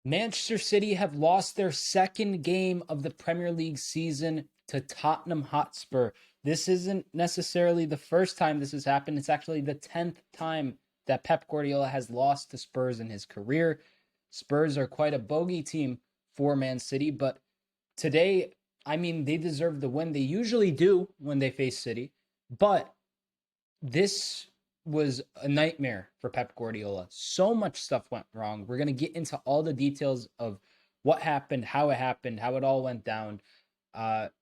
Manchester City have lost their second game of the Premier League season to Tottenham Hotspur. This isn't necessarily the first time this has happened. It's actually the 10th time that Pep Guardiola has lost to Spurs in his career. Spurs are quite a bogey team for Man City, but today, I mean, they deserve the win. They usually do when they face City, but this was a nightmare for Pep Guardiola. So much stuff went wrong. We're going to get into all the details of what happened, how it all went down.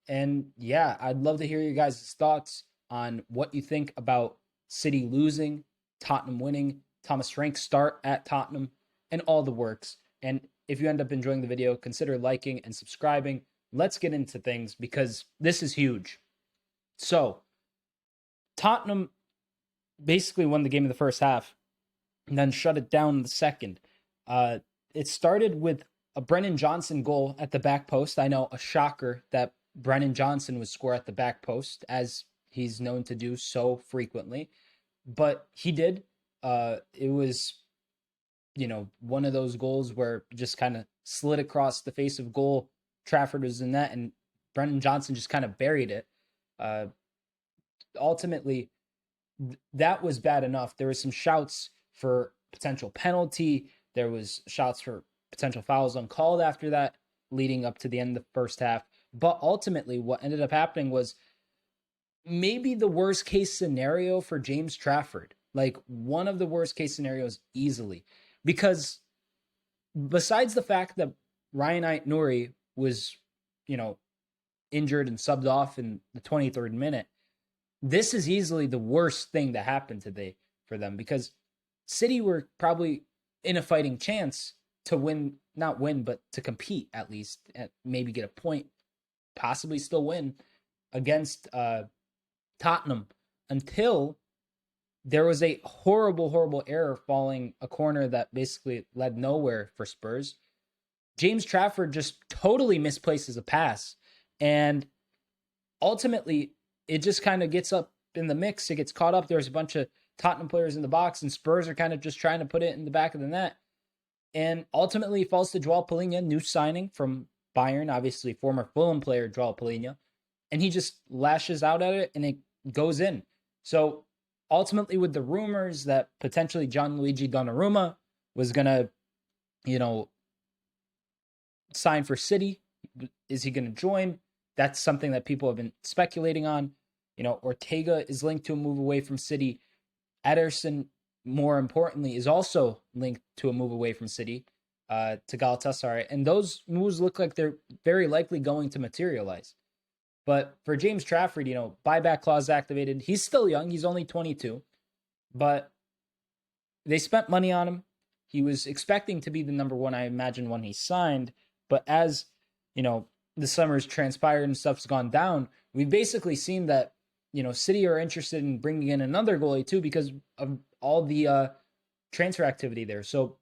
And yeah, I'd love to hear your guys' thoughts on what you think about City losing, Tottenham winning, Thomas Frank start at Tottenham, and all the works. And if you end up enjoying the video, consider liking and subscribing. Let's get into things because this is huge. So, Tottenham basically won the game in the first half and then shut it down in the second. It started with a Brennan Johnson goal at the back post. I know, a shocker that Brennan Johnson would score at the back post, as he's known to do so frequently. But he did. It was, one of those goals where just kind of slid across the face of goal. Trafford was in that, and Brennan Johnson just kind of buried it. Ultimately, that was bad enough. There was some shouts for potential penalty. There was shouts for potential fouls uncalled after that, leading up to the end of the first half. But ultimately, what ended up happening was maybe the worst case scenario for James Trafford. Like, one of the worst case scenarios easily. Because besides the fact that Ryan Ait-Nouri was, injured and subbed off in the 23rd minute, this is easily the worst thing that happened today for them, because City were probably in a fighting chance to win, not win, but to compete at least, and maybe get a point, possibly still win against Tottenham, until there was a horrible, horrible error following a corner that basically led nowhere for Spurs. James Trafford just totally misplaces a pass, and ultimately it just kind of gets up in the mix. It gets caught up. There's a bunch of Tottenham players in the box, and Spurs are kind of just trying to put it in the back of the net. And ultimately it falls to Joao Palhinha, new signing from Bayern, obviously former Fulham player Joao Palhinha. And he just lashes out at it, and it goes in. So ultimately, with the rumors that potentially Gianluigi Donnarumma was going to, sign for City, is he going to join? That's something that people have been speculating on. Ortega is linked to a move away from City. Ederson, more importantly, is also linked to a move away from City to Galatasaray. And those moves look like they're very likely going to materialize. But for James Trafford, buyback clause activated. He's still young. He's only 22. But they spent money on him. He was expecting to be the number one, I imagine, when he signed. But as, the summer's transpired and stuff's gone down, we've basically seen that, City are interested in bringing in another goalie too, because of all the transfer activity there. So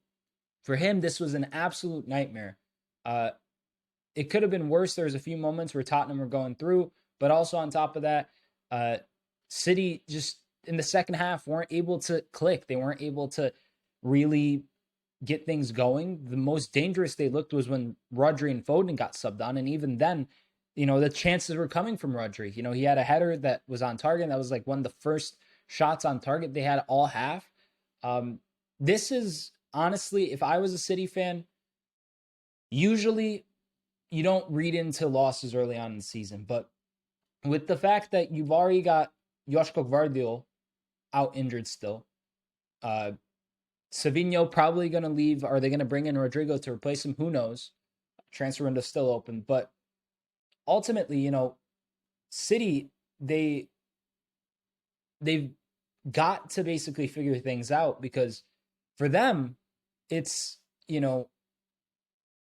for him, this was an absolute nightmare. It could have been worse. There was a few moments where Tottenham were going through, but also on top of that, City just in the second half weren't able to click. They weren't able to really get things going. The most dangerous they looked was when Rodri and Foden got subbed on, and even then, the chances were coming from Rodri. He had a header that was on target, and that was like one of the first shots on target they had all half. This is honestly, if I was a City fan, usually you don't read into losses early on in the season, but with the fact that you've already got Joško Gvardiol out injured still, Savinho probably going to leave. Are they going to bring in Rodrigo to replace him? Who knows? Transfer window still open, but ultimately, City, they've got to basically figure things out, because for them, it's,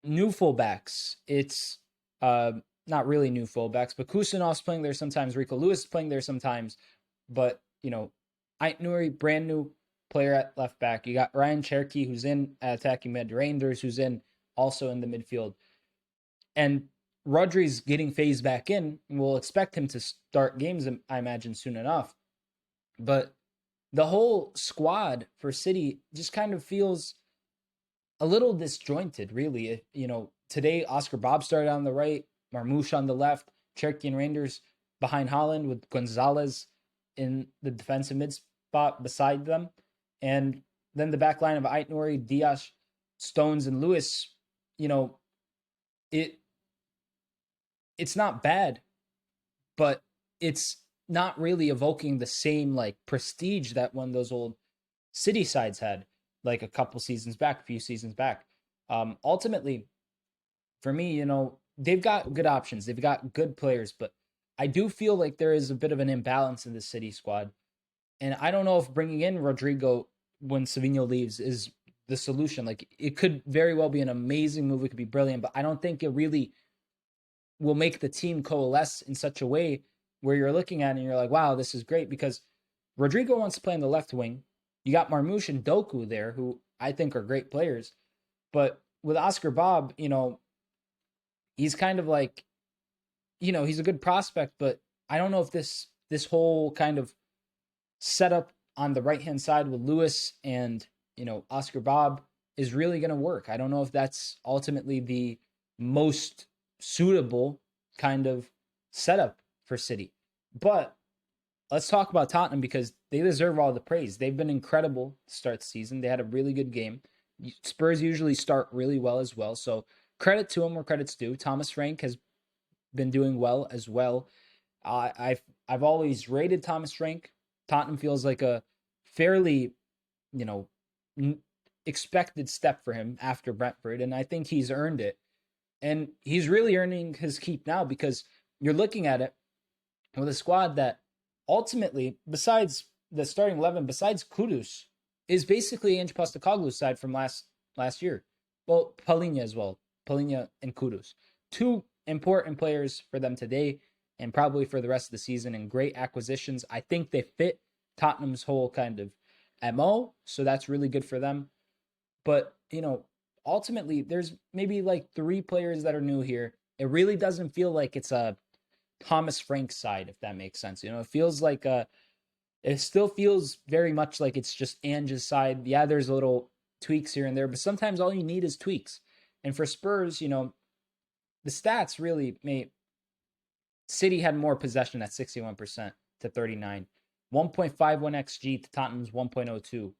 new fullbacks. It's not really new fullbacks, but Kusanov's playing there sometimes. Rico Lewis is playing there sometimes. But, Ait-Nouri, brand new player at left back. You got Ryan Cherky, who's in attacking mid. Reinders, who's in also in the midfield. And Rodri's getting phased back in, and we'll expect him to start games, I imagine, soon enough. But the whole squad for City just kind of feels a little disjointed, really. Today Oscar Bob started on the right, Marmoush on the left, Cherky and Rangers behind Haaland with Gonzalez in the defensive mid spot beside them. And then the back line of Aitnouri, Diaz, Stones, and Lewis, you know, it it's not bad, but it's not really evoking the same like prestige that one of those old City sides had like a couple seasons back, a few seasons back. Ultimately, for me, they've got good options. They've got good players, but I do feel like there is a bit of an imbalance in the City squad. And I don't know if bringing in Rodrigo when Savinho leaves is the solution. Like, it could very well be an amazing move. It could be brilliant, but I don't think it really will make the team coalesce in such a way where you're looking at it and you're like, wow, this is great, because Rodrigo wants to play on the left wing. You got Marmoush and Doku there, who I think are great players. But with Oscar Bob, he's kind of like, he's a good prospect, but I don't know if this whole kind of setup on the right-hand side with Lewis and, Oscar Bob is really going to work. I don't know if that's ultimately the most suitable kind of setup for City. But let's talk about Tottenham, because they deserve all the praise. They've been incredible to start the season. They had a really good game. Spurs usually start really well as well. So credit to them where credit's due. Thomas Frank has been doing well as well. I've always rated Thomas Frank. Tottenham feels like a fairly, expected step for him after Brentford, and I think he's earned it. And he's really earning his keep now, because you're looking at it with a squad that ultimately, besides the starting 11, besides Kudus, is basically Ange Postecoglou's side from last year. Well, Palhinha as well. Palhinha and Kudus. Two important players for them today and probably for the rest of the season, and great acquisitions. I think they fit Tottenham's whole kind of MO, so that's really good for them. But, ultimately, there's maybe like 3 players that are new here. It really doesn't feel like it's a Thomas Frank side, if that makes sense. It feels like it still feels very much like it's just Ange's side. Yeah, there's little tweaks here and there, but sometimes all you need is tweaks. And for Spurs, the stats really made City had more possession at 61% to 39. 1.51 XG to Tottenham's 1.02.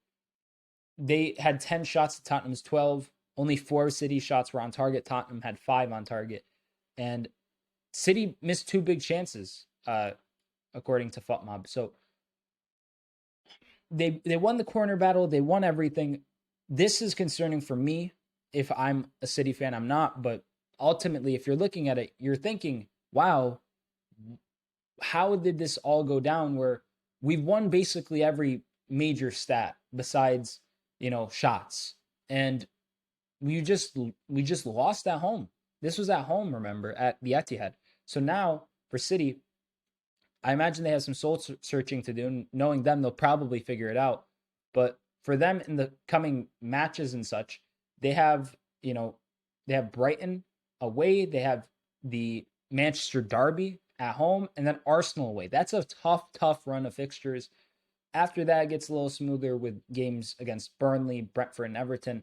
They had 10 shots to Tottenham's 12. Only 4 City shots were on target. Tottenham had 5 on target. And City missed 2 big chances, according to FUTMob. So they won the corner battle. They won everything. This is concerning for me. If I'm a City fan, I'm not. But ultimately, if you're looking at it, you're thinking, wow, how did this all go down where we've won basically every major stat besides, shots. And we just lost at home. This was at home, remember, at the Etihad. So now for City, I imagine they have some soul searching to do. And knowing them, they'll probably figure it out. But for them in the coming matches and such, they have, they have Brighton away. They have the Manchester Derby at home, and then Arsenal away. That's a tough run of fixtures. After that, it gets a little smoother with games against Burnley, Brentford, and Everton.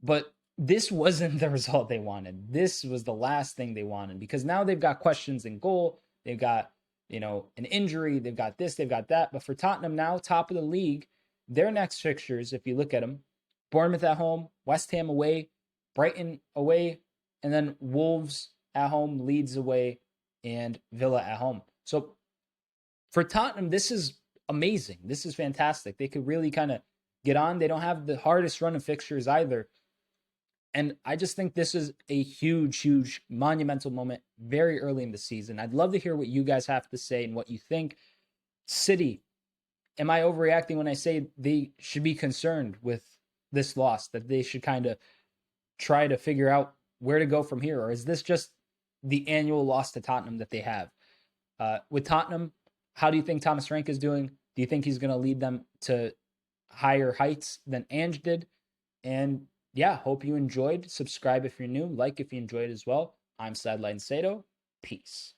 But this wasn't the result they wanted. This was the last thing they wanted, because now they've got questions in goal. They've got, an injury. They've got this, they've got that. But for Tottenham now, top of the league, their next fixtures, if you look at them, Bournemouth at home, West Ham away, Brighton away, and then Wolves at home, Leeds away, and Villa at home. So for Tottenham, this is amazing. This is fantastic. They could really kind of get on. They don't have the hardest run of fixtures either. And I just think this is a huge monumental moment very early in the season. I'd love to hear what you guys have to say and what you think. City, am I overreacting when I say they should be concerned with this loss, that they should kind of try to figure out where to go from here? Or is this just the annual loss to Tottenham that they have? With Tottenham, how do you think Thomas Frank is doing? Do you think he's going to lead them to higher heights than Ange did? And yeah, hope you enjoyed. Subscribe if you're new. Like if you enjoyed as well. I'm Sideline Sedo. Peace.